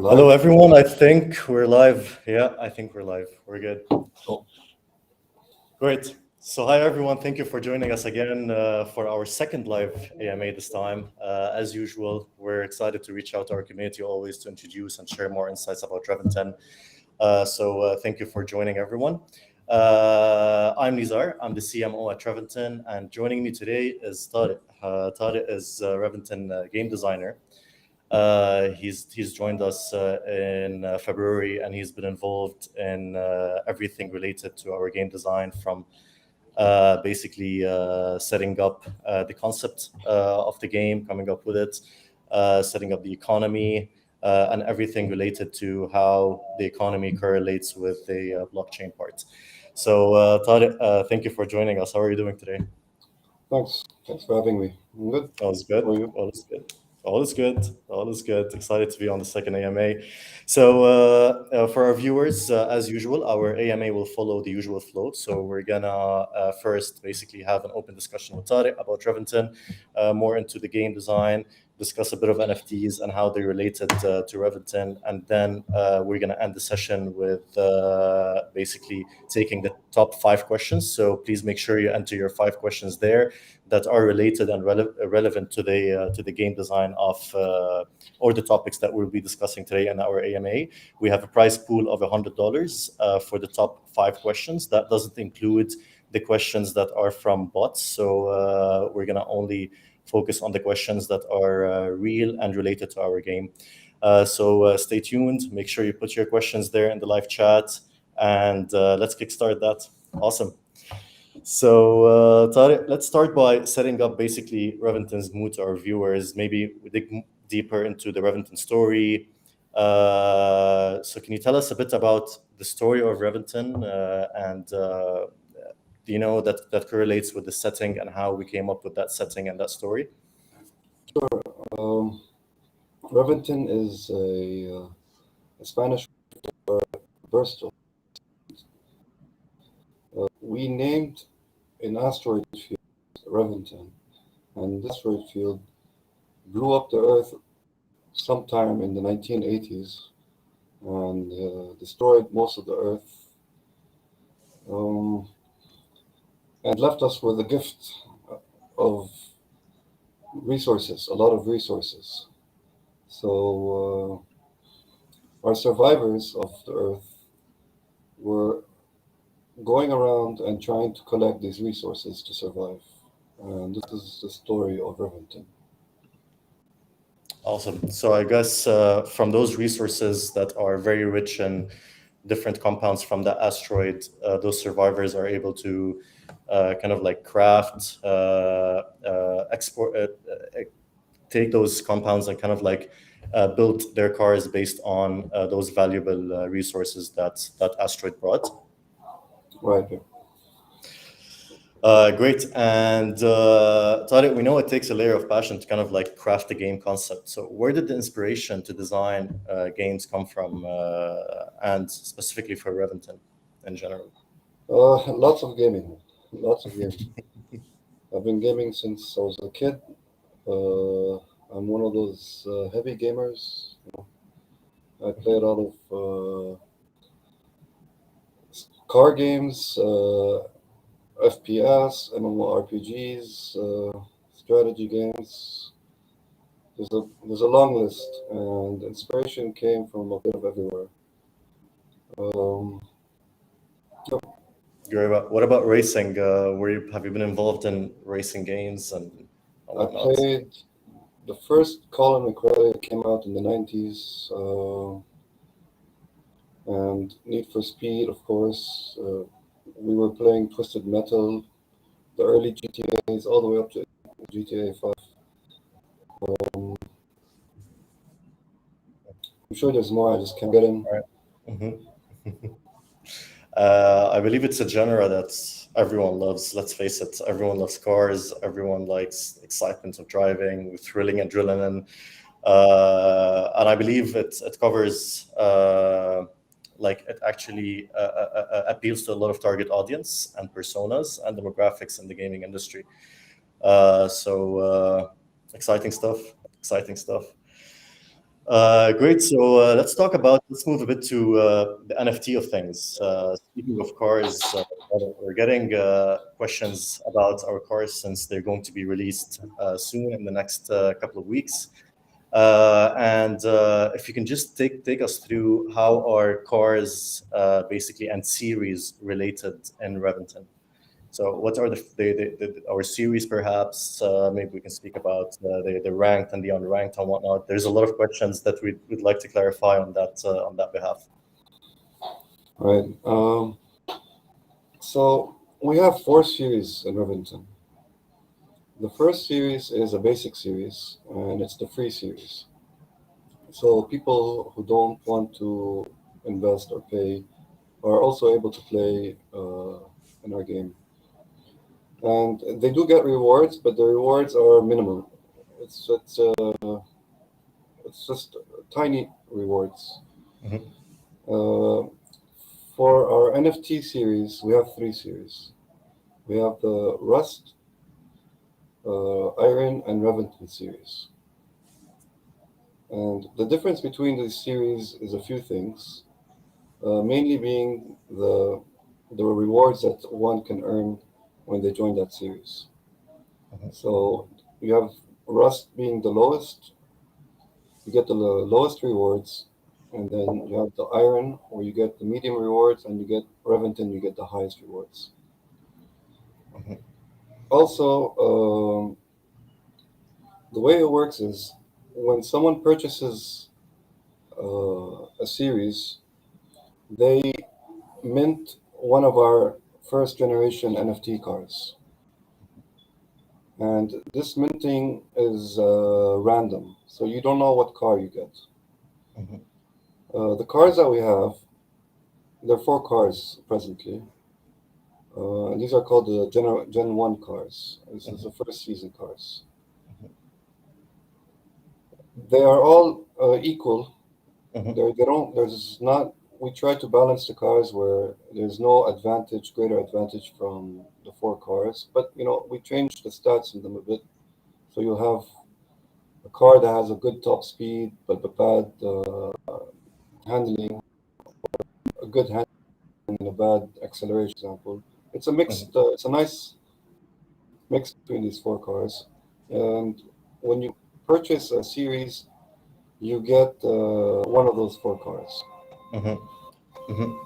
Hello, live. everyone. I think we're live. Yeah, I think we're live. We're good. Oh, Great. So, hi, everyone. Thank you for joining us again for our second live AMA this time. As usual, we're excited to reach out to our community always to introduce and share more insights about REVENTON. So, thank you for joining, everyone. I'm Nizar. I'm the CMO at REVENTON, and joining me today is TAREK. TAREK is a REVENTON game designer. He's joined us in February, and he's been involved in everything related to our game design, from basically setting up the concept of the game, coming up with it, setting up the economy, and everything related to how the economy correlates with the blockchain part. So, Tariq, thank you for joining us. How are you doing today? thanks. Thanks for having me. I'm good. All is good. How are you? All is good. All is good. All is good. Excited to be on the second AMA. So, for our viewers, as usual, our AMA will follow the usual flow. So, we're gonna first basically have an open discussion with Tariq about REVENTON, more into the game design, discuss a bit of NFTs and how they related to REVENTON, and then we're gonna end the session with basically taking the top 5 questions. So, please make sure you enter your 5 questions there that are related and relevant to the game design of or the topics that we'll be discussing today in our AMA. We have a prize pool of $100 for the top 5 questions. That doesn't include the questions that are from bots. So we're gonna only focus on the questions that are real and related to our game. So stay tuned. Make sure you put your questions there in the live chat, and let's kickstart that. Awesome. So, Tariq, let's start by setting up basically REVENTON's mood to our viewers. Maybe we dig deeper into the REVENTON story. So, can you tell us a bit about the story of REVENTON and do you know that correlates with the setting and how we came up with that setting and that story? REVENTON is a Spanish burst. We named an asteroid field REVENTON, and this asteroid field blew up the Earth sometime in the 1980s and destroyed most of the Earth, and left us with a gift of resources, a lot of resources. So our survivors of the Earth were going around and trying to collect these resources to survive. And this is the story of REVENTON. Awesome. So I guess from those resources that are very rich in different compounds from the asteroid, those survivors are able to kind of like craft, export, take those compounds and kind of like build their cars based on those valuable resources that asteroid brought. Right. Great. And Tariq, we know it takes a layer of passion to kind of like craft the game concept. So where did the inspiration to design games come from, and specifically for REVENTON in general? Lots of gaming. I've been gaming since I was a kid. I'm one of those heavy gamers. I play a lot of car games, FPS, MMORPGs, strategy games. There's a long list, and inspiration came from a bit of everywhere. What about racing? Have you been involved in racing games and I whatnot? played the first Call of Duty came out in the 90s, and Need for Speed, of course. We were playing Twisted Metal, the early GTAs, all the way up to GTA 5. I'm sure there's more, I just can't get in. I believe it's a genre that everyone loves. Let's face it, everyone loves cars. Everyone likes excitement of driving, with thrilling adrenaline, and I believe it covers like it actually appeals to a lot of target audience and personas and demographics in the gaming industry. So exciting stuff. Great. So let's move a bit to the NFT of things. Speaking of cars, we're getting questions about our cars since they're going to be released soon in the next couple of weeks. And if you can just take us through how are cars basically and series related in Reventon. So what are our series perhaps? Maybe we can speak about the ranked and the unranked and whatnot. There's a lot of questions that we'd like to clarify on that behalf. Right. So we have 4 series in Reventon. The first series is a basic series, and it's the free series. So people who don't want to invest or pay are also able to play in our game. And they do get rewards, but the rewards are minimal. It's it's uh, it's just tiny rewards. Mhm, Uh, for our NFT series, we have 3 series. We have the Rust, Iron, and Reventon series. And the difference between these series is a few things, mainly being the rewards that one can earn when they join that series. mhm, So you have Rust being the lowest, you get the lowest rewards, and then you have the Iron, where you get the medium rewards, and you get Reventon, you get the highest rewards. mhm, Also, the way it works is when someone purchases a series, they mint one of our first generation NFT cars. And this minting is random, so you don't know what car you get. mhm, The cars that we have, there are 4 cars presently. And these are called the Gen 1 cars. This is mhm, the first season cars. They are all equal. mhm, They don't, there's not, we try to balance the cars where there's no advantage, greater advantage from the 4 cars. But, we change the stats in them a bit. So you'll have a car that has a good top speed, but bad handling, a good handling and a bad acceleration example. It's a mhm, mixed, it's a nice mix between these 4 cars. And when you purchase a series, you get one of those 4 cars. mhm, mhm.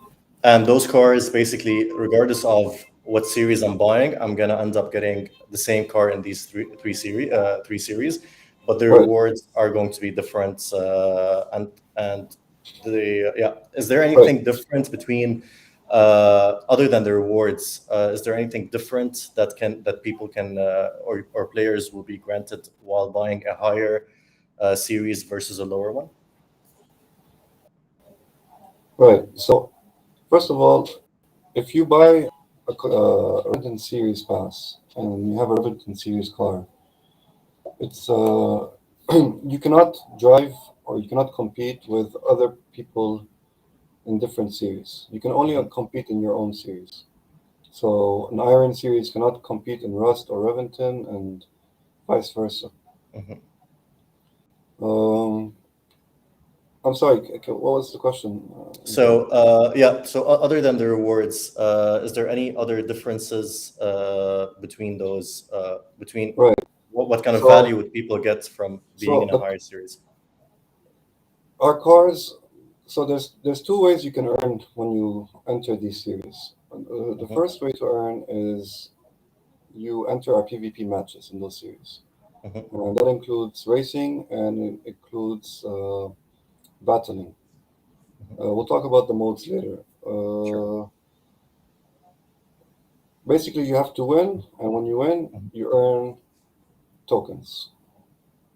And those cars, basically, regardless of what series I'm buying, I'm gonna end up getting the same car in these three series, but the Right, rewards are going to be different. And the yeah, is there right. anything different between other than the rewards? Is there anything different that people can or players will be granted while buying a higher series versus a lower one? Right. So, first of all, if you buy a Reventon Series pass and you have a Reventon Series car, it's you cannot drive or you cannot compete with other people in different series. You can only Mhm, compete in your own series. So an Iron series cannot compete in Rust or Reventon, and vice versa. mhm. Um, I'm sorry. What was the question? So yeah, so other than the rewards, is there any other differences between those between Right. what kind of So value would people get from being so in a the higher series? our cars. So there's 2 ways you can earn when you enter these series. The Hmm. first way to earn is you enter our PvP matches in those series, Hmm. and that includes racing and it includes battling. Hmm. We'll talk about the modes later. Sure. Basically, you have to win, and when you win, Hmm. you earn tokens,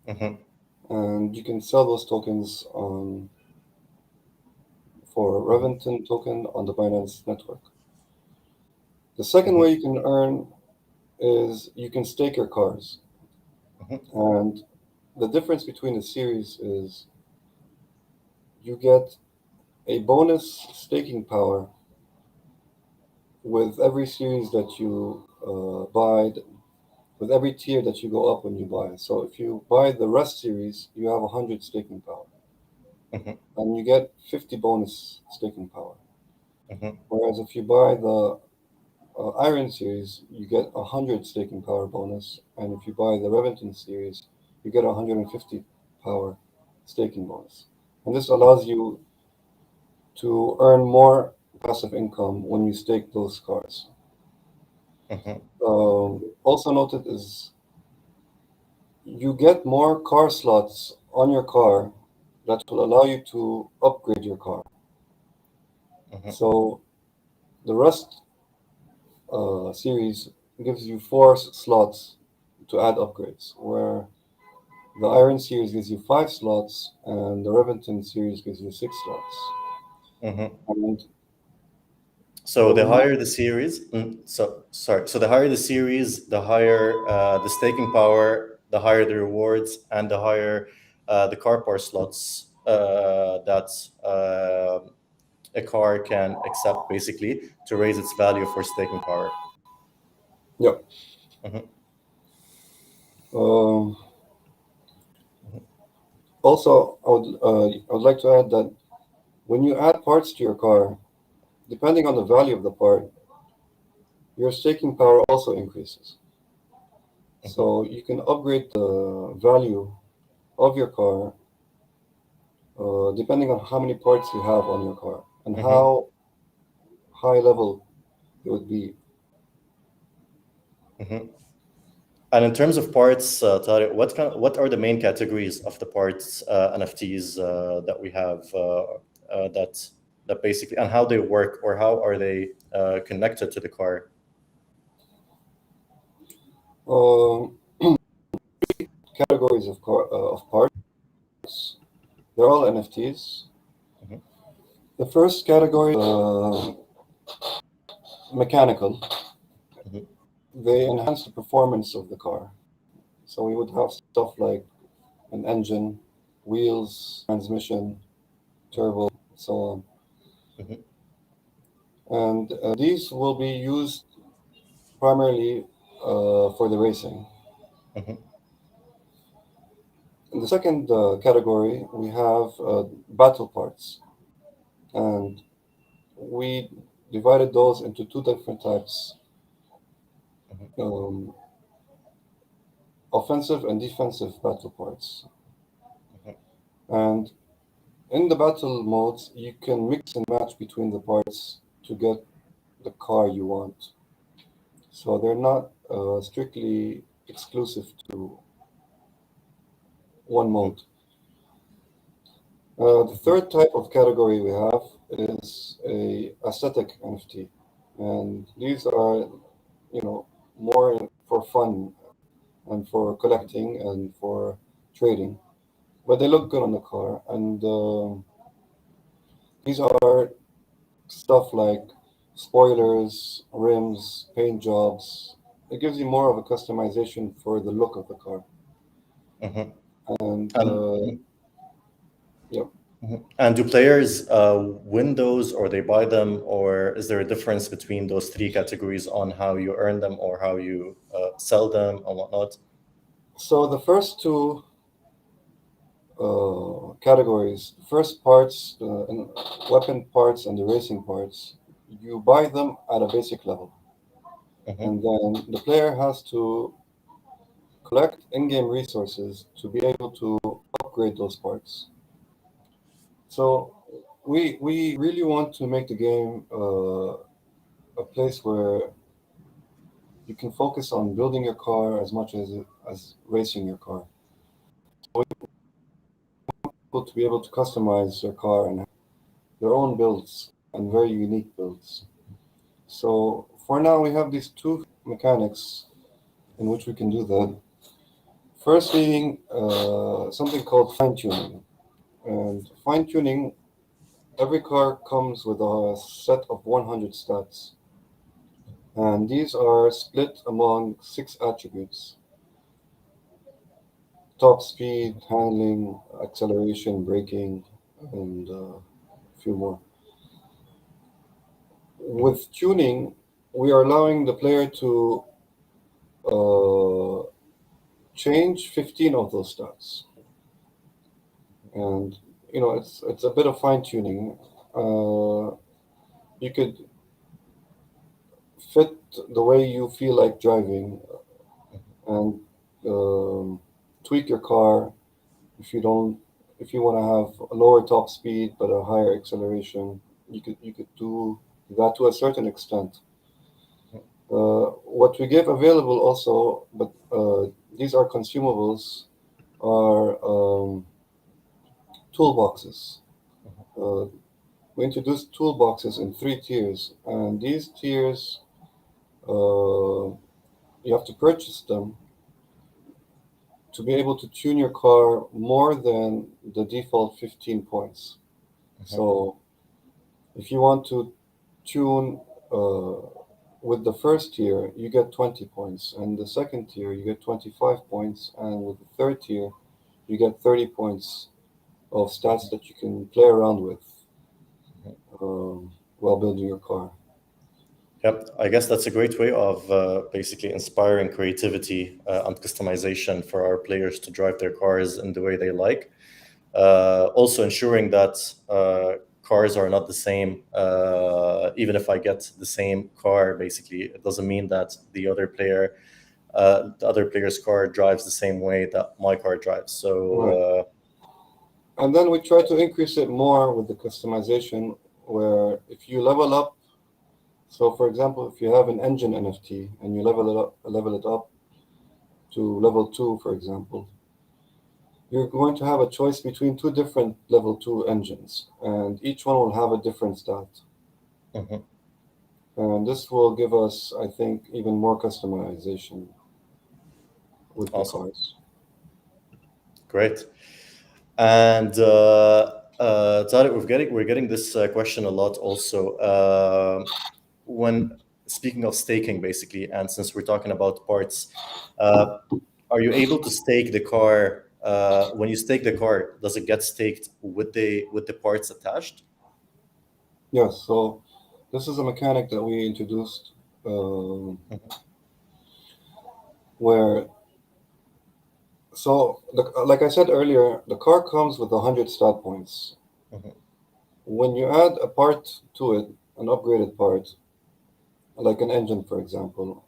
Hmm. and you can sell those tokens on for Hmm. Reventon token on the Binance network. The second Hmm. way you can earn is you can stake your cars, Hmm. and the difference between the series is you get a bonus staking power with every series that you buy, with every tier that you go up when you buy. So if you buy the Rust series, you have 100 staking power. Mm-hmm. and you get 50 bonus staking power. Mm-hmm. Whereas if you buy the Iron series, you get 100 staking power bonus, and if you buy the Reventon series, you get 150 power staking bonus. And this allows you to earn more passive income when you stake those cars. Mm-hmm. Also noted is you get more car slots on your car that will allow you to upgrade your car. Mm-hmm. So the Rust series gives you 4 slots to add upgrades, where the Iron series gives you 5 slots, and the Reventon series gives you 6 slots. Mm-hmm. And So the we have, higher the series, so sorry. So the higher the series, the higher the staking power, the higher the rewards, and the higher the car power slots that a car can accept, basically, to raise its value for staking power. yeah. Hmm. Um, Also, I would like to add that when you add parts to your car, depending on the value of the part, your staking power also increases. Hmm. So you can upgrade the value of your car depending on how many parts you have on your car and Hmm. how high level it would be. Hmm. And in terms of parts, Tariq, what are the main categories of the parts NFTs that we have that basically, and how they work, or how are they connected to the car? Um, Categories of parts, they're all NFTs. Hmm. The first category, mechanical. Hmm. They enhance the performance of the car. So we would have stuff like an engine, wheels, transmission, turbo, so on. Hmm. And these will be used primarily for the racing. Hmm. In the second category, we have battle parts. And we divided those into 2 different types, um, offensive and defensive battle parts. Hmm. And in the battle modes, you can mix and match between the parts to get the car you want. So they're not strictly exclusive to one Hmm. mode. The third type of category we have is a aesthetic NFT, and these are, more for fun and for collecting and for trading, but they look good on the car. And these are stuff like spoilers, rims, paint jobs. It gives you more of a customization for the look of the car. Hmm. And And yeah, mhm. And do players win those, or they buy them, or is there a difference between those three categories on how you earn them or how you sell them and whatnot? so the first two categories, the first parts, and weapon parts and the racing parts, you buy them at a basic level. Hmm. And then the player has to collect in-game resources to be able to upgrade those parts. So we really want to make the game a place where you can focus on building your car as much as racing your car. So we want people to be able to customize their car and have their own builds and very unique builds. So for now, we have these two mechanics in which we can do that. First being something called fine tuning. And fine tuning, every car comes with a set of 100 stats. And these are split among 6 attributes: top speed, handling, acceleration, braking, and a few more. Hmm. With tuning, we are allowing the player to change 15 of those stats. And it's a bit of fine tuning. You could fit the way you feel like driving and tweak your car if you want to have a lower top speed but a higher acceleration. You could do that to a certain extent. What we give available also, but these are consumables, are toolboxes. Uh, we introduced toolboxes in 3 tiers, and these tiers, you have to purchase them to be able to tune your car more than the default 15 points. So if you want to tune with the first tier, you get 20 points, and the second tier, you get 25 points, and with the third tier, you get 30 points of stats that you can play around with while building your car. Yep, I guess that's a great way of basically inspiring creativity and customization for our players to drive their cars in the way they like. Also ensuring that cars are not the same. Even if I get the same car, basically, it doesn't mean that the other player's car drives the same way that my car drives. So, and then we try to increase it more with the customization, where if you level up. So, for example, if you have an engine NFT and you level it up to level 2, for example, you're going to have a choice between 2 different level 2 engines, and each one will have a different stat. mhm, And this will give us, I think, even more customization with the awesome, cars. great. And Tarek, we're getting this question a lot also. When speaking of staking, basically, and since we're talking about parts, uh, are you able to stake the car? When you stake the car, does it get staked with the parts attached? Yes, so this is a mechanic that we introduced Mhm, where, like I said earlier, the car comes with 100 stat points. mhm, When you add a part to it, an upgraded part, like an engine, for example,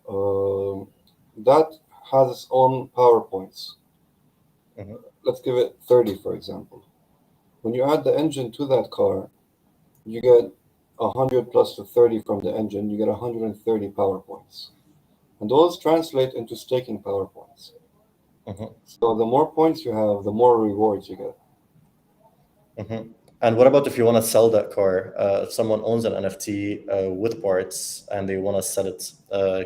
that has its own power points. mhm, Let's give it 30, for example. When you add the engine to that car, you get 100 plus the 30 from the engine, you get 130 power points. And those translate into staking power points. mhm, So the more points you have, the more rewards you get. mhm. And what about if you want to sell that car? If someone owns an NFT with parts and they want to sell it,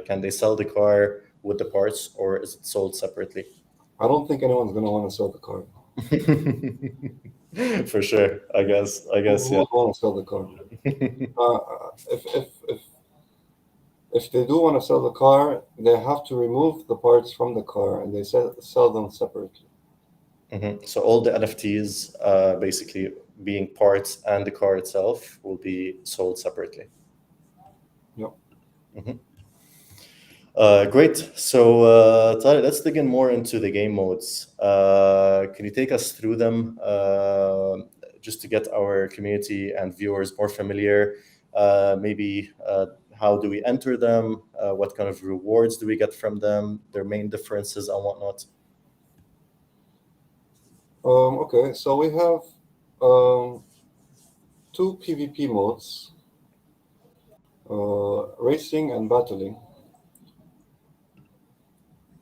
can they sell the car with the parts, or is it sold separately? I don't think anyone's going to want to sell the car. For sure, I guess. Who Yeah. would want to sell the car? If they do want to sell the car, they have to remove the parts from the car and they sell them separately. So all the NFTs, basically being parts and the car itself, will be sold separately. Yep. Mhm. Great. So, Tariq, let's dig in more into the game modes. Can you take us through them just to get our community and viewers more familiar? Maybe how do we enter them? What kind of rewards do we get from them? Their main differences and whatnot. Okay, so we have um, 2 PvP modes, racing and battling.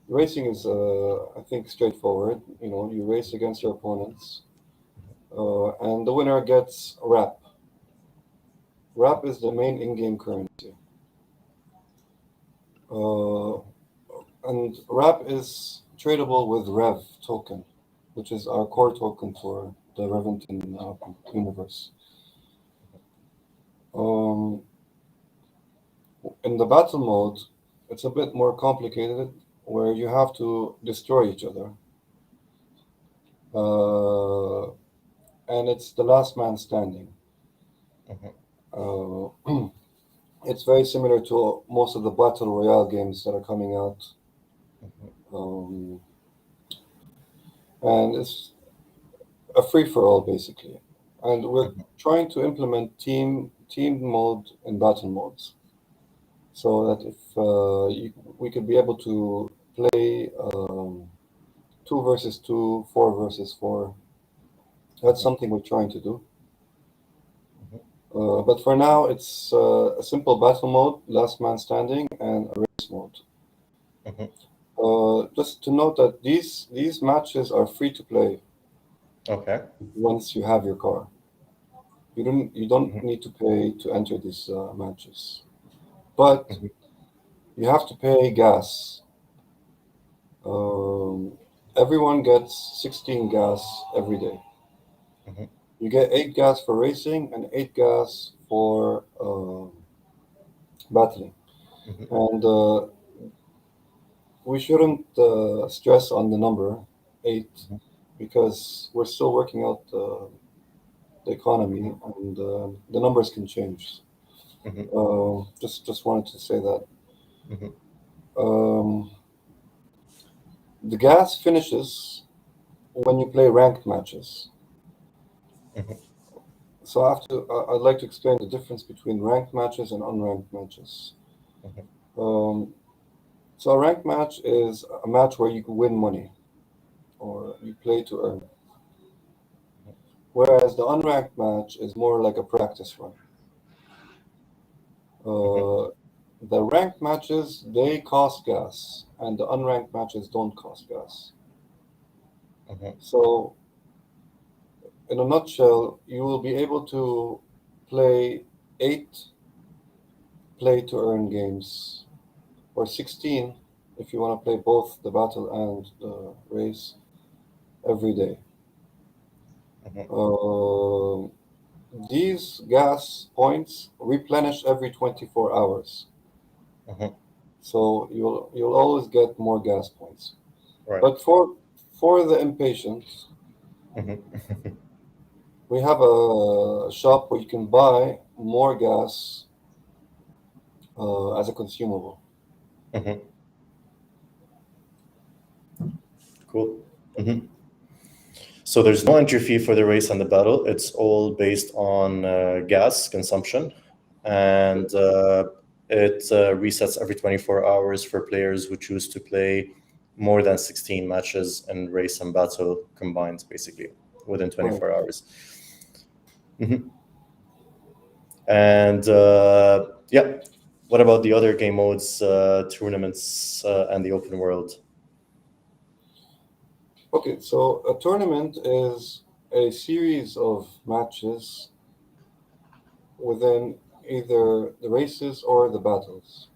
Racing is, I think, straightforward. You race against your opponents, and the winner gets RAP. RAP is the main in-game currency. Uh, and RAP is tradable with REV token, which is our core token for the REVENTON universe. Um, in the battle mode, it's a bit more complicated, where you have to destroy each other. And it's the last man standing. Mhm, Uh, it's very similar to most of the battle royale games that are coming out, mhm, um, and it's a free for all basically. and we're trying to implement team mode and battle modes, so that if we could be able to play 2 versus 2, 4 versus 4. That's something we're trying to do. But for now, it's a simple battle mode, last man standing, and a race mode. Just to note that these matches are free to play. Okay. Once you have your car, you don't need to pay to enter these matches, but you have to pay gas. Everyone gets 16 gas every day. You get 8 gas for racing and 8 gas for battling. And we shouldn't stress on the number 8, because we're still working out the economy, and the numbers can change. Just wanted to say that. The gas finishes when you play ranked matches. So I'd like to explain the difference between ranked matches and unranked matches. So a ranked match is a match where you can win money, or you play to earn. Whereas the unranked match is more like a practice run. The ranked matches, they cost gas, and the unranked matches don't cost gas. So, in a nutshell, you will be able to play 8 play to earn games, or 16 if you want to play both the battle and the race every day. These gas points replenish every 24 hours. So you'll always get more gas points. Right. But for the impatient, we have a shop where you can buy more gas as a consumable. Cool. So there's no entry fee for the race and the battle. It's all based on gas consumption, and it resets every 24 hours for players who choose to play more than 16 matches in race and battle combined, basically, within 24 hours. And yeah, what about the other game modes, tournaments, and the open world? Okay, so a tournament is a series of matches within either the races or the battles.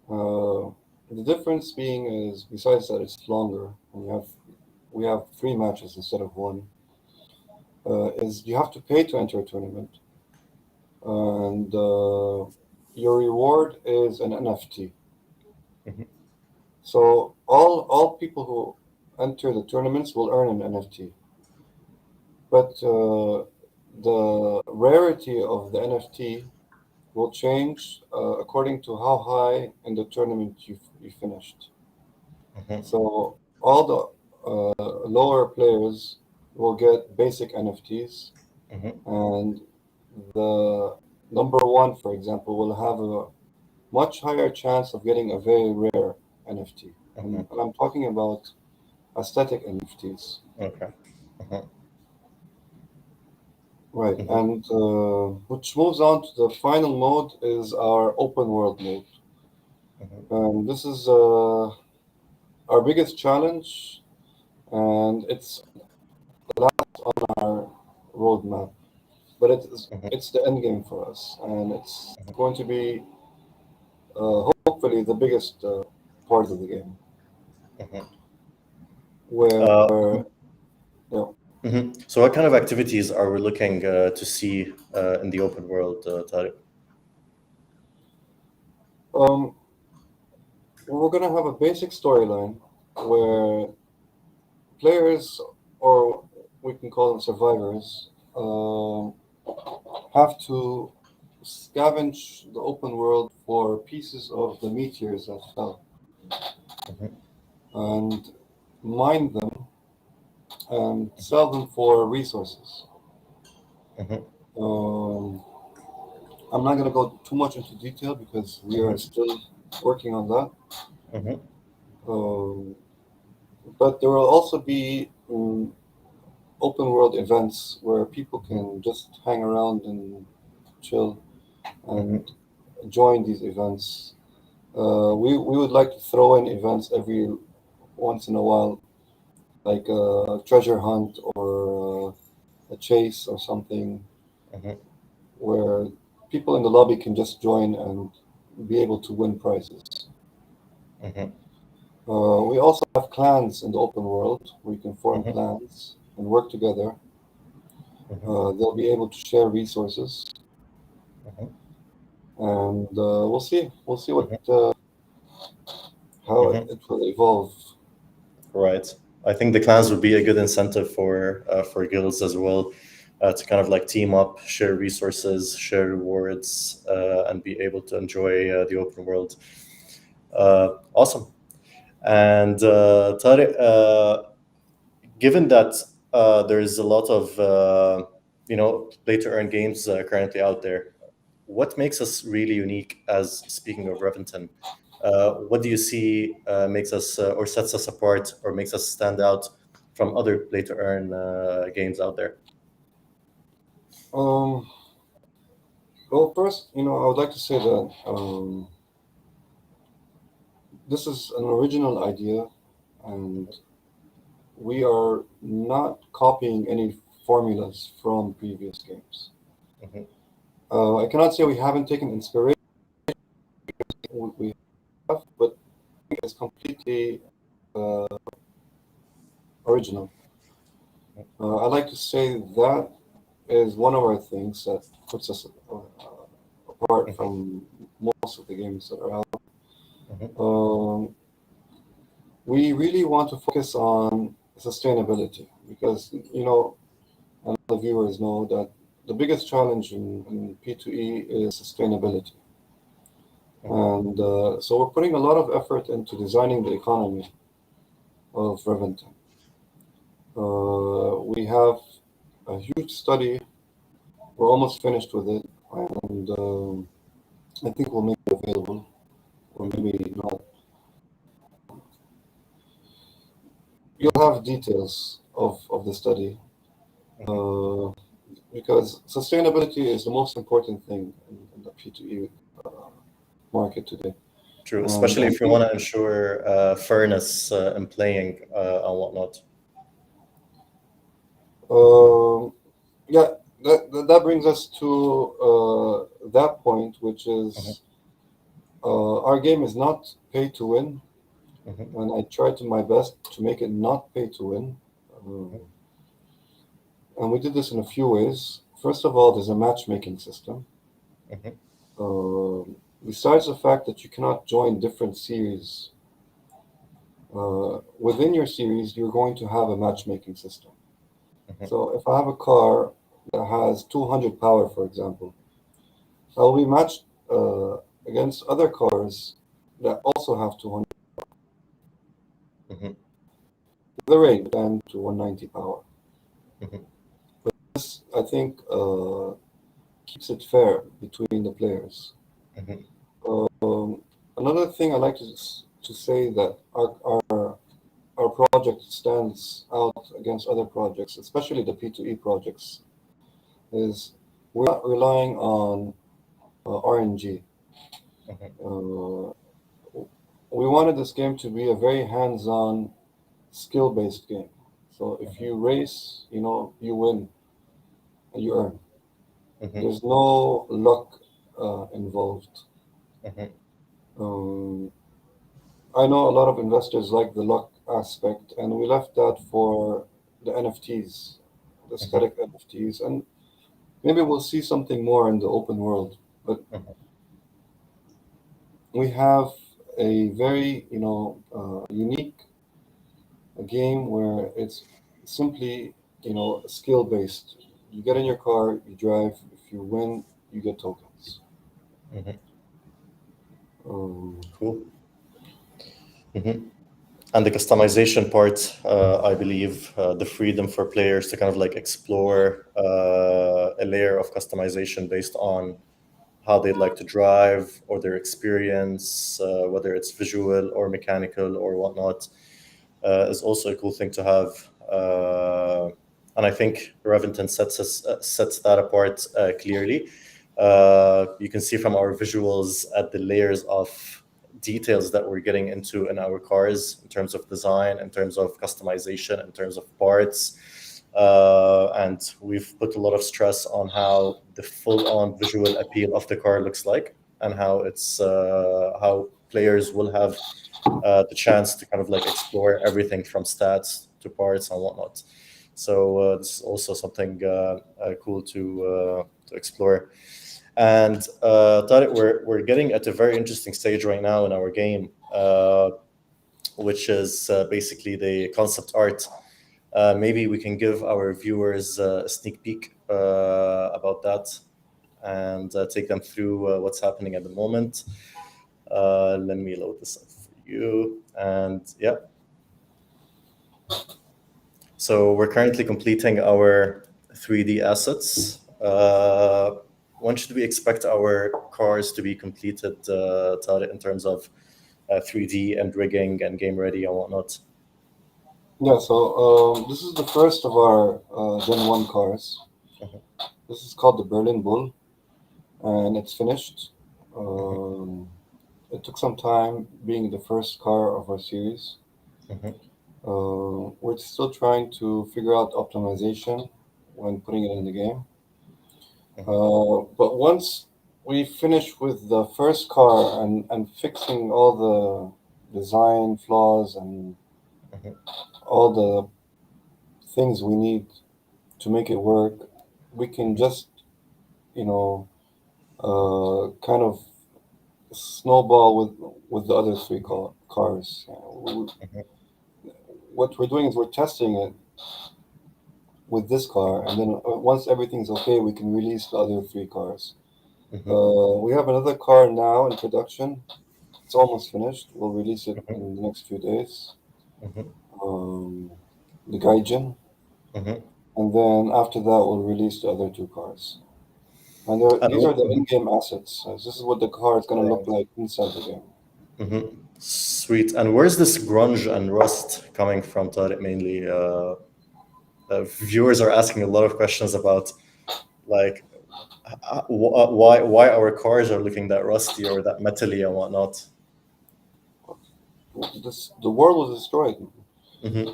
The difference being is, besides that, it's longer, and we have 3 matches instead of 1. Is you have to pay to enter a tournament, and your reward is an NFT. So all people who enter the tournaments will earn an NFT, but the rarity of the NFT will change according to how high in the tournament you finished. So all the lower players will get basic NFTs, and the number 1, for example, will have a much higher chance of getting a very rare NFT. And I'm talking about aesthetic NFTs. Okay. Right, and which moves on to the final mode, is our open world mode. And this is our biggest challenge, and it's the last on our roadmap. But it's the end game for us, and it's going to be hopefully the biggest part of the game. Where So what kind of activities are we looking to see in the open world, Tariq? We're going to have a basic storyline where players, or we can call them survivors, have to scavenge the open world for pieces of the meteors that fell, and mine them and sell them for resources. Mhm. Um, I'm not going to go too much into detail because we are Mhm. still working on that. Mhm. Um, but there will also be open world events where people Mhm. can just hang around and chill Mhm. and join these events. We would like to throw in events every once in a while, like a treasure hunt or a chase or something, Mhm. where people in the lobby can just join and be able to win prizes. Mhm. We also have clans in the open world where you can form Mhm. clans and work together. Mhm. They'll be able to share resources, Mhm. and we'll see what Mhm. how Mhm. it will evolve. Right. I think the clans would be a good incentive for guilds as well, to kind of like team up, share resources, share rewards, and be able to enjoy the open world. Awesome. And Tariq, given that there's a lot of play to earn games currently out there, what makes us really unique as speaking of Reventon? What do you see makes us or sets us apart or makes us stand out from other play to earn games out there? Um, well, first, I would like to say that this is an original idea, and we are not copying any formulas from previous games. Mhm. I cannot say we haven't taken inspiration. We have, but it's completely uh, original. I like to say that is one of our things that puts us apart Mhm. from most of the games that are out. Mhm. Um, we really want to focus on sustainability because, and the viewers know that the biggest challenge in P2E is sustainability. Mhm. And so we're putting a lot of effort into designing the economy of Reventon. We have a huge study. We're almost finished with it, and I think we'll make it available, or Mhm. maybe not. You'll Mhm. have details of the study Mhm. uh, because sustainability is the most important thing in the P2E market today. True, And especially if you want to ensure fairness in playing and whatnot. um, yeah, that brings us to that point, which Mhm. is our game is not pay to win, Mhm. and I try to my best to make it not pay to win. Um, Mhm. and we did this in a few ways. First of all, there's a matchmaking system. Mhm. Besides the fact that you cannot join different series, within your series, you're going to have a matchmaking system. Mhm. So if I have a car that has 200 power, for example, I'll be matched against other cars that also have 200. Mhm. The range and to 190 power. Mhm. This, I think, keeps it fair between the players. Mhm. Um, Another thing I like to say that our project stands out against other projects, especially the P2E projects, is we're not relying on RNG. Mhm. Uh, we wanted this game to be a very hands-on, skill-based game. So if Mhm. you race, you win and you earn. Mhm. There's no luck involved. Mhm. Um, I know a lot of investors like the luck aspect, and we left that for the NFTs, the Mhm. static NFTs, and maybe we'll see something more in the open world. But Mhm. we have a very, unique game where it's simply, skill based. You get in your car, you drive. If you win, you get tokens. Mhm. Um, Cool. Mhm. And the customization part, I believe, the freedom for players to kind of like explore a layer of customization based on how they'd like to drive or their experience, whether it's visual or mechanical or whatnot, is also a cool thing to have. And I think Reventon sets that apart clearly. You can see from our visuals at the layers of details that we're getting into in our cars in terms of design, in terms of customization, in terms of parts. And we've put a lot of stress on how the full-on visual appeal of the car looks like, and how it's how players will have the chance to kind of like explore everything from stats to parts and whatnot. So this is also something cool to explore. And Tariq, we're getting at a very interesting stage right now in our game, which is basically the concept art. Maybe we can give our viewers a sneak peek about that and take them through what's happening at the moment. Let me load this up for you. And yeah, so we're currently completing our 3D assets. When should we expect our cars to be completed, Tariq, in terms of 3D and rigging and game ready and whatnot? Yeah, so this is the first of our Gen 1 cars. Mhm, This is called the Berlin Bull, and it's finished. mhm, It took some time being the first car of our series. mhm, We're still trying to figure out optimization when putting it in the game. mhm, But once we finish with the first car and fixing all the design flaws and mhm, all the things we need to make it work, we can mhm, just, kind of snowball with the other three cars. mhm, What we're doing is we're testing it with this car, and then once everything's okay, we can release the other three cars. mhm, We have another car now in production. It's almost finished. We'll release it mhm, in the next few days. mhm, Um, the Gaijin, mhm. and then after that, we'll release the other two cars. And these are the Mhm. in-game assets. So this is what the car is going to look Right. like inside the game. Sweet. And where's this grunge and rust coming from, Tariq, mainly? Viewers are asking a lot of questions about like why our cars are looking that rusty or that metally and whatnot. The world was destroyed. Hmm.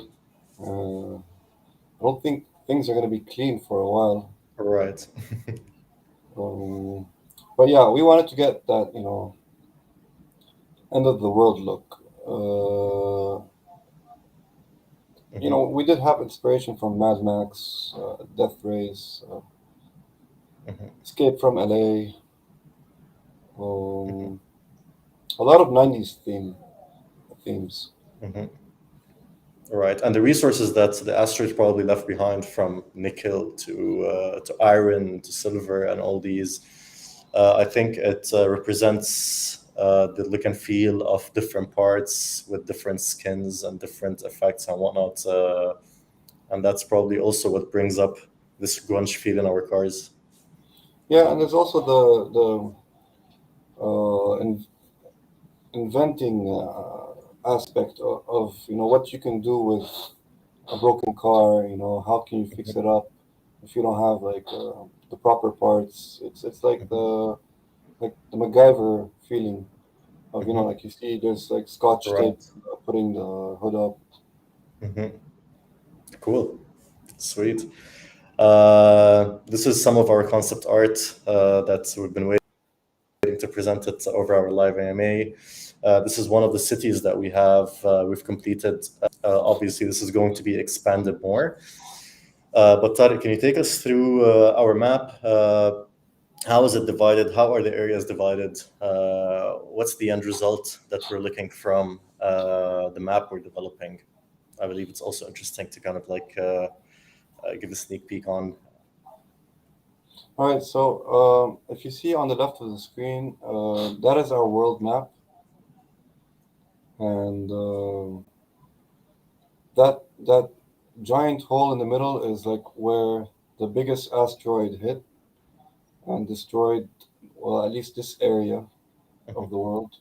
I don't think things are going to be clean for a while. Right. Um, but yeah, we wanted to get that, end of the world look. Hmm. We did have inspiration from Mad Max, Death Race, Hmm. Escape from LA, Hmm. um, a lot of 90s themes. Hmm. Right. And the resources that the asteroids probably left behind, from nickel to iron to silver and all these, I think it represents the look and feel of different parts with different skins and different effects and whatnot. And that's probably also what brings up this grunge feel in our cars. Yeah, and there's also the inventing aspect of what you can do with a broken car. How can you fix Mhm, it up if you don't have like the proper parts? It's mhm, like the MacGyver feeling of mhm. like you see there's like Scotch tape Right. putting the hood up. Mhm. Cool. Sweet. This is some of our concept art that we've been waiting to present it over our live AMA. This is one of the cities that we've completed. Obviously, this is going to be expanded more. But Tariq, can you take us through our map? How is it divided? How are the areas divided? What's the end result that we're looking from the map we're developing? I believe it's also interesting to kind of like give a sneak peek on. All right, so if you see on the left of the screen, that is our world map, and that giant hole in the middle is like where the biggest asteroid hit and destroyed, well, at least this area of the world.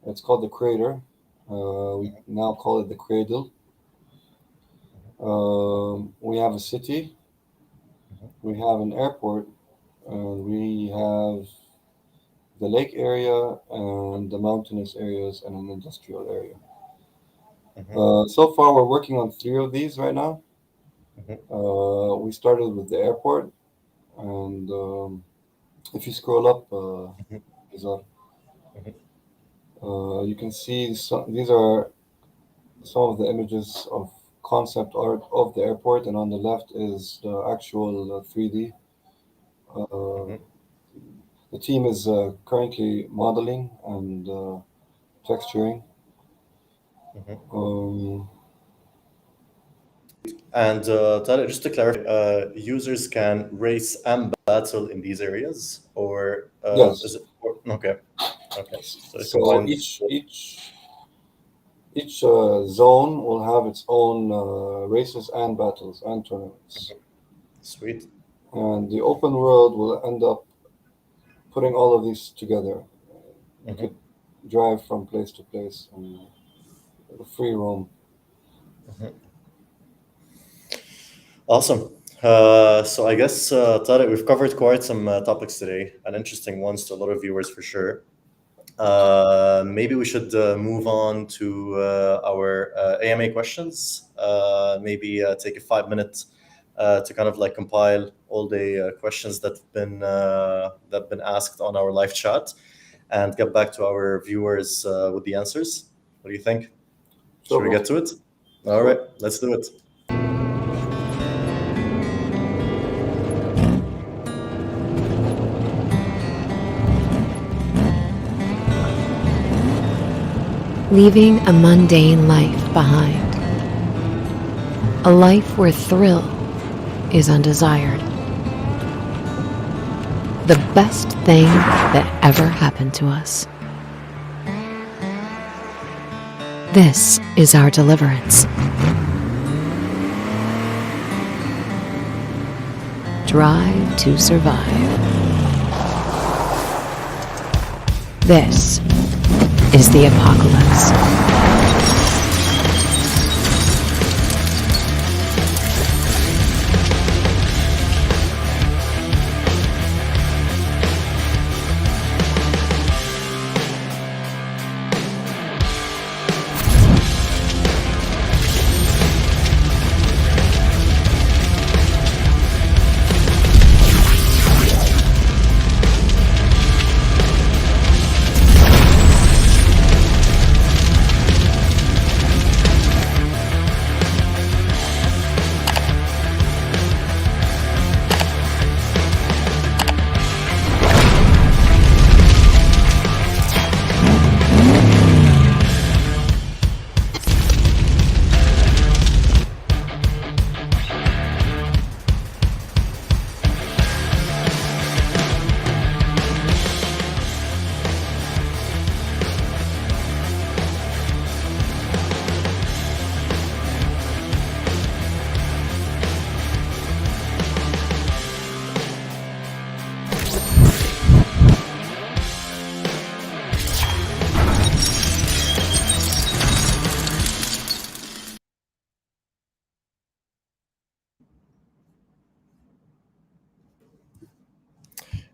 It's called the crater. We now call it the cradle. We have a city, we have an airport, and we have the lake area and the mountainous areas and an industrial area. So far, we're working on three of these right now. We started with the airport, and if you scroll up, Izar, you can see these are some of the images of concept art of the airport, and on the left is the actual 3D. Uh, the team is currently modeling and texturing. Um, And Tariq, just to clarify, users can race and battle in these areas, or is yes. it? Okay, okay. So it So combines. each zone will have its own races and battles and tournaments, Sweet. and the open world will end up putting all of these together. You could drive from place to place and free roam. Awesome. So I guess, Tariq, we've covered quite some topics today, and interesting ones to a lot of viewers for sure. Maybe we should move on to our AMA questions. Maybe take a 5 minute to kind of like compile all the questions that have been asked on our live chat, and get back to our viewers with the answers. What do you think? Sure, Should we bro. get to it? Let's All do right, it. let's do it. Leaving a mundane life behind. A life where thrill is undesired. The best thing that ever happened to us. This is our deliverance. Drive to survive. This is the apocalypse.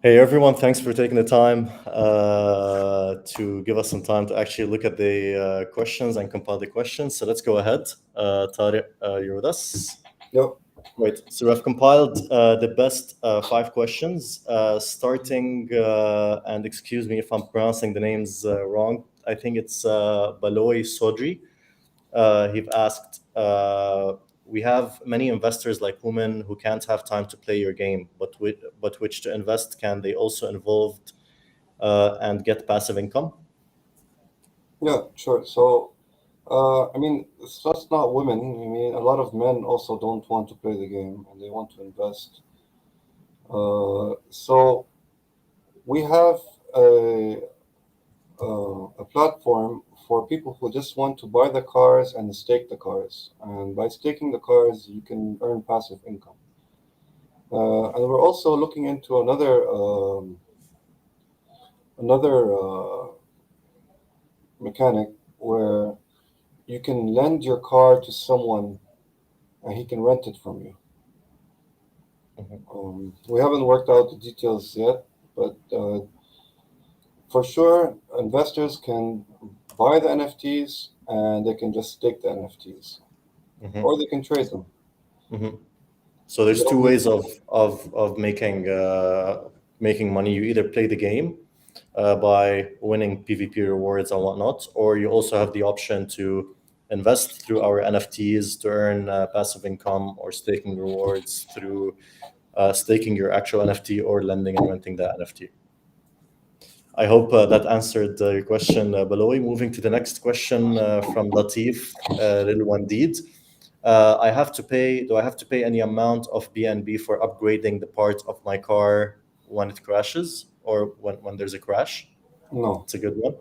Hey everyone, thanks for taking the time to give us some time to actually look at the questions and compile the questions. So let's go ahead. Tariq, you're with us. Yep. Right. So I've compiled the best 5 questions, starting, and excuse me if I'm pronouncing the names wrong. I think it's Baloy Sodri. He've asked, we have many investors like women who can't have time to play your game, but which to invest, can they also involved and get passive income? Yeah, sure. So, I mean, it's just not women. I mean, a lot of men also don't want to play the game and they want to invest. So we have a platform for people who just want to buy the cars and stake the cars. And by staking the cars, you can earn passive income. And we're also looking into another mechanic where you can lend your car to someone and he can rent it from you. We haven't worked out the details yet, but for sure, investors can buy the NFTs and they can just stake the NFTs, or they can trade them. So there's They two don't need ways of making money. You either play the game by winning PvP rewards and whatnot, or you also have the option to invest through our NFTs to earn passive income or staking rewards through staking your actual NFT or lending and renting the NFT. I hope that answered your question, Baloy. Moving to the next question from Latif Rilwandid. I have to pay. Do I have to pay any amount of BNB for upgrading the part of my car when it crashes or when there's a crash? No. It's a good one.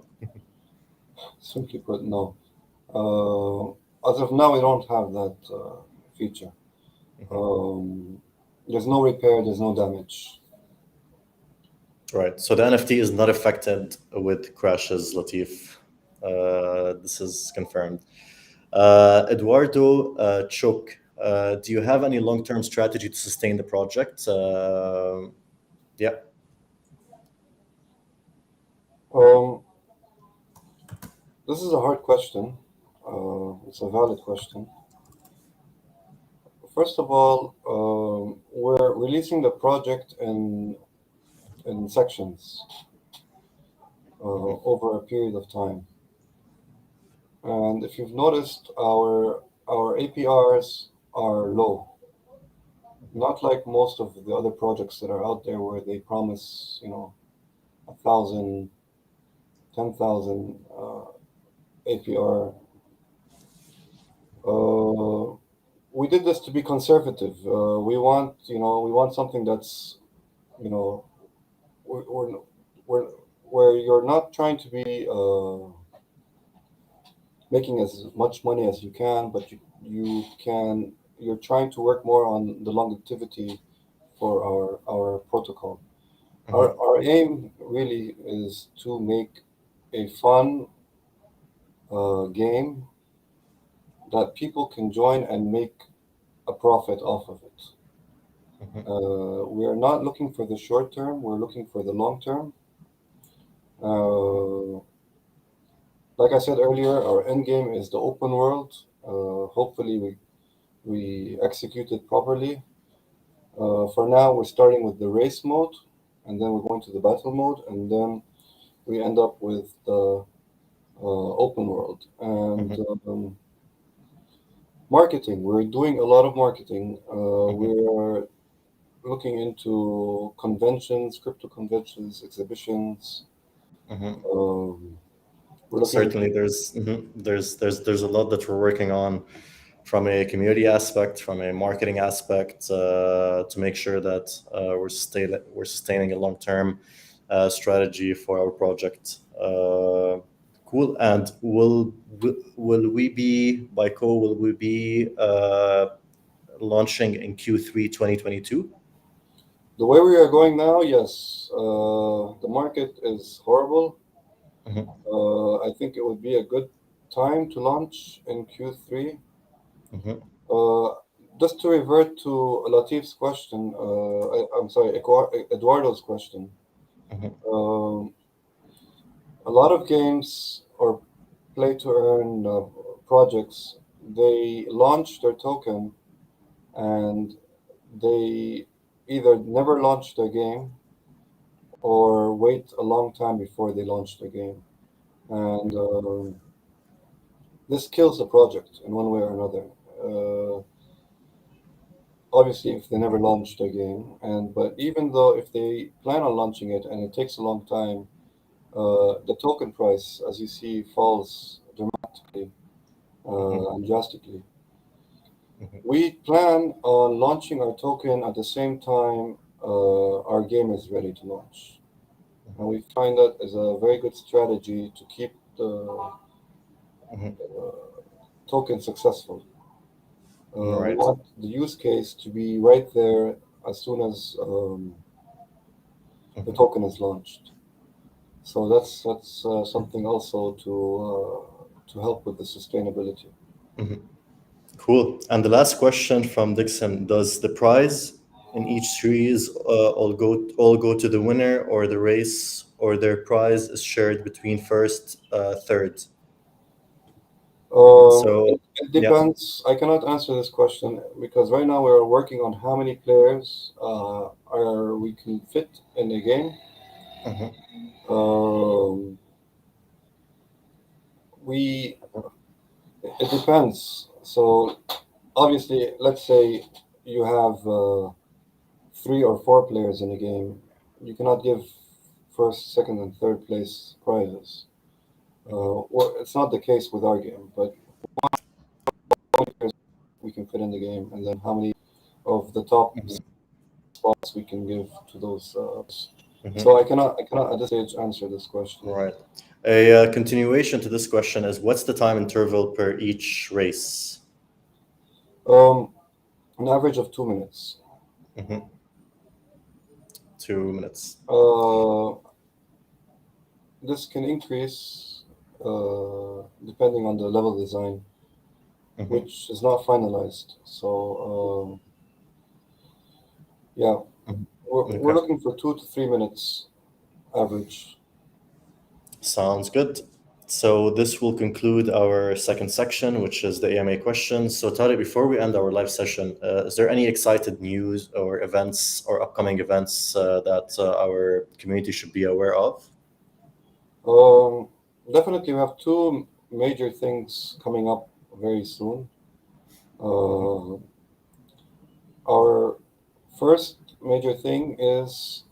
Simply put, no. As of now, we don't have that feature. There's no repair, there's no damage. Right. So the NFT is not affected with crashes, Latif. This is confirmed. Eduardo Chok, do you have any long-term strategy to sustain the project? Yeah. This is a hard question. It's a valid question. First of all, we're releasing the project in sections over a period of time. And if you've noticed, our APRs are low. Not like most of the other projects that are out there where they promise, 1,000, 10,000 APR. We did this to be conservative. We want something that's, where you're not trying to be making as much money as you can, but you're trying to work more on the longevity for our protocol. Our aim really is to make a fun game that people can join and make a profit off of it. We are not looking for the short term, we're looking for the long term. Like I said earlier, our end game is the open world. Hopefully we execute it properly. For now, we're starting with the race mode, and then we're going to the battle mode, and then we end up with the open world. And marketing, we're doing a lot of marketing. We're looking into conventions, crypto conventions, exhibitions. Certainly, there's a lot that we're working on from a community aspect, from a marketing aspect, to make sure that we're sustaining a long-term strategy for our project. Cool. And will we be launching in Q3 2022? The way we are going now, yes. The market is horrible. I think it would be a good time to launch in Q3. Just to revert to Latif's question, I'm sorry, Eduardo's question. A lot of games or play-to-earn projects, they launch their token and they either never launch their game or wait a long time before they launch their game. And this kills the project in one way or another. Obviously, if they never launch their game, but even though if they plan on launching it and it takes a long time, the token price, as you see, falls dramatically and drastically. We plan on launching our token at the same time our game is ready to launch. And we find that as a very good strategy to keep the Mhm. token successful. We Right. want the use case to be right there as soon as the Mhm. token is launched. So that's something also to help with the sustainability. Mhm. Cool. And the last question from Dixon: does the prize in each series all go to the winner or the race, or their prize is shared between first, third? So, It yeah. depends. I cannot answer this question because right now we're working on how many players are we can fit in the game. Mhm. Um, we It depends. So obviously, let's say you have 3 or 4 players in a game. You cannot give first, second, and third place prizes. Mhm. Well, it's not the case with our game, but how many players we can fit in the game, and then how many of the top Mhm. spots we can give to those. Mhm. So I cannot at this stage answer this question. Right. A continuation to this question is: what's the time interval per each race? Um, an average of 2 minutes. Mhm. 2 minutes. Uh, this can increase depending on the level design, Mhm. which is not finalized. So yeah, Mhm. we're Okay. looking for 2 to 3 minutes average. Sounds good. So this will conclude our second section, which is the AMA questions. So Tariq, before we end our live session, is there any excited news or events or upcoming events that our community should be aware of? Um, Definitely, we have 2 major things coming up very soon. Mhm. Uh, our first major thing is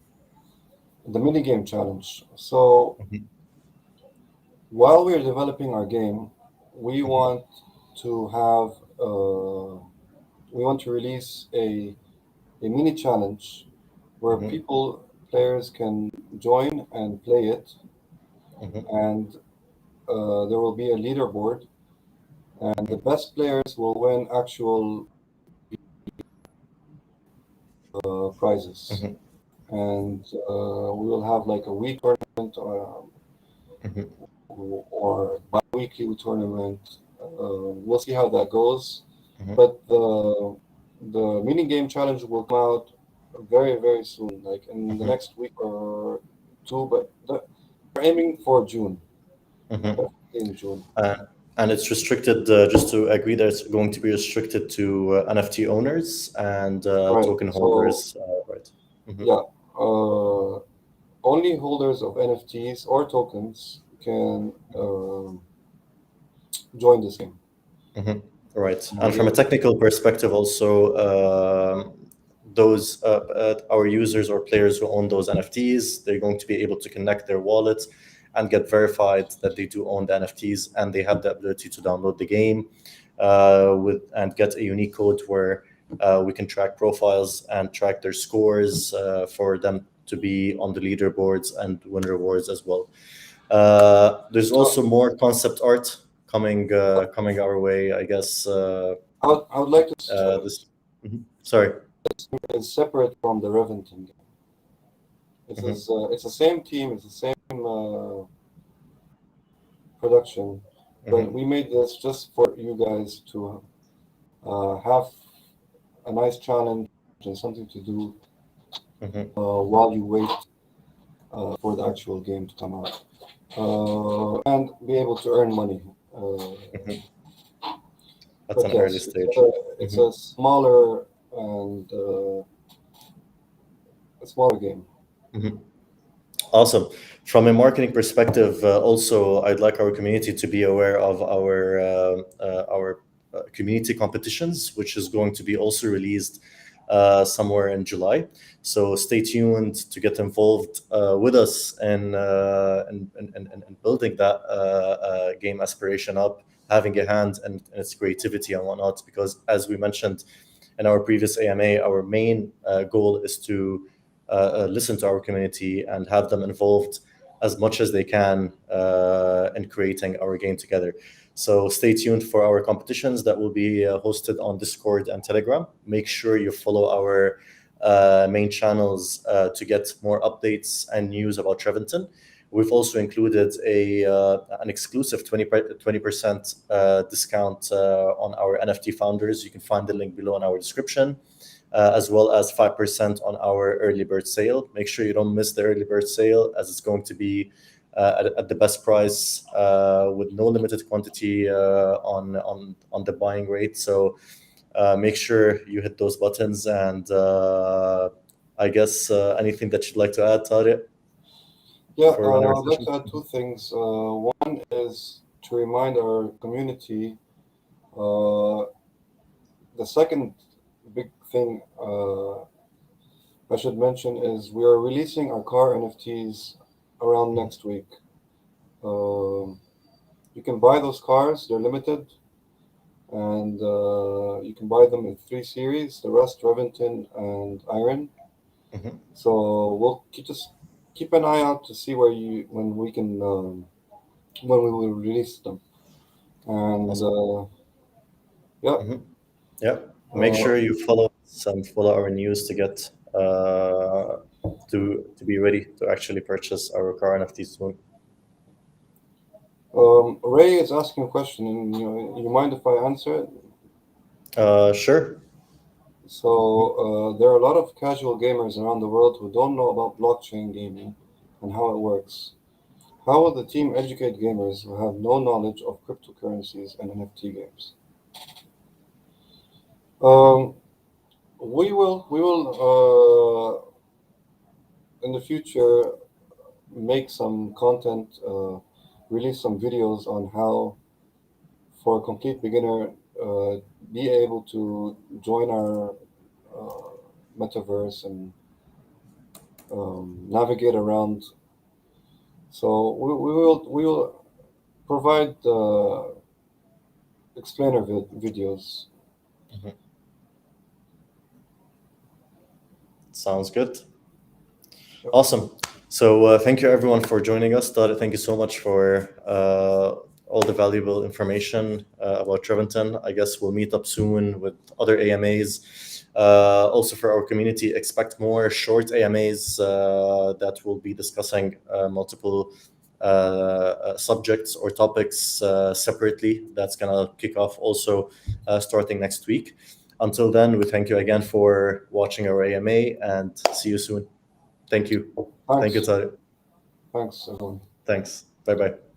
the mini game challenge. So Mhm. while we're developing our game, we Mhm. want to have we want to release a mini challenge where Mhm. players can join and play it, Mhm. and there will be a leaderboard, and the Mhm. best players will win actual prizes. Mhm. And we will have like a week tournament Mhm. or bi-weekly tournament. We'll see how that goes. Mhm. But the mini game challenge will come out very very soon, like in the Mhm. next week or two. But we're aiming for June, Mhm. definitely in June. Uh, and it's restricted, just to agree that it's going to be restricted to NFT owners and Right. token So holders, right? Mhm. yeah, uh, only holders of NFTs or tokens can join this game. Mhm. Right. And And from a technical perspective, also, those our users or players who own those NFTs, they're going to be able to connect their wallets and get verified that they do own the NFTs, and they have the ability to download the game with and get a unique code where we can track profiles and track their scores for them to be on the leaderboards and win rewards as well. There's uh, also more concept art coming our way, I guess. I would like to This. Mhm. Sorry. is separate from the Reventon game. Hmm. It's the same team, it's the same production, but Hmm. we made this just for you guys to have a nice challenge and something to do Hmm. while you wait for the actual game to come out and be able to earn money. Uh, Hmm. At but an early yes, stage. it's Hmm. a smaller and a smaller game. Hmm. Awesome. From a marketing perspective, also, I'd like our community to be aware of our community competitions, which is going to be also released somewhere in July. So stay tuned to get involved with us in building that game aspiration up, having a hand in its creativity and whatnot. Because as we mentioned in our previous AMA, our main goal is to listen to our community and have them involved as much as they can in creating our game together. So stay tuned for our competitions that will be hosted on Discord and Telegram. Make sure you follow our main channels to get more updates and news about Reventon. We've also included an exclusive 20% discount on our NFT founders. You can find the link below in our description, as well as 5% on our early bird sale. Make sure you don't miss the early bird sale, as it's going to be at the best price with no limited quantity on the buying rate. So make sure you hit those buttons. And I guess anything that you'd like to add, Tarek? Yeah, For another I'd like session? to add two things. One is to remind our community. The second big thing I should mention is we are releasing our car NFTs around next week. You can buy those cars, they're limited, and you can buy them in 3 series, the Rust, Reventon, and Iron. Mhm. So we'll keep an eye out to see when we will release them. And yeah, Mhm. Yeah. Make sure you follow us and follow our news to get to be ready to actually purchase our car NFTs soon. Ray is asking a question, and you mind if I answer it? Sure. So there are a lot of casual gamers around the world who don't know about blockchain gaming and how it works. How will the team educate gamers who have no knowledge of cryptocurrencies and NFT games? Um, we will in the future make some content, release some videos on how, for a complete beginner, be able to join our metaverse and navigate around. So we will provide explainer videos. Mhm. Sounds good. Yep. Awesome. So thank you everyone for joining us. Tarek, thank you so much for all the valuable information about Treventon. I guess we'll meet up soon with other AMAs. Also for our community, expect more short AMAs that will be discussing multiple subjects or topics separately. That's gonna kick off also starting next week. Until then, we thank you again for watching our AMA and see you soon. Thank you. Thank you, Thanks. Tarek. Thanks, everyone. Thanks. Bye bye.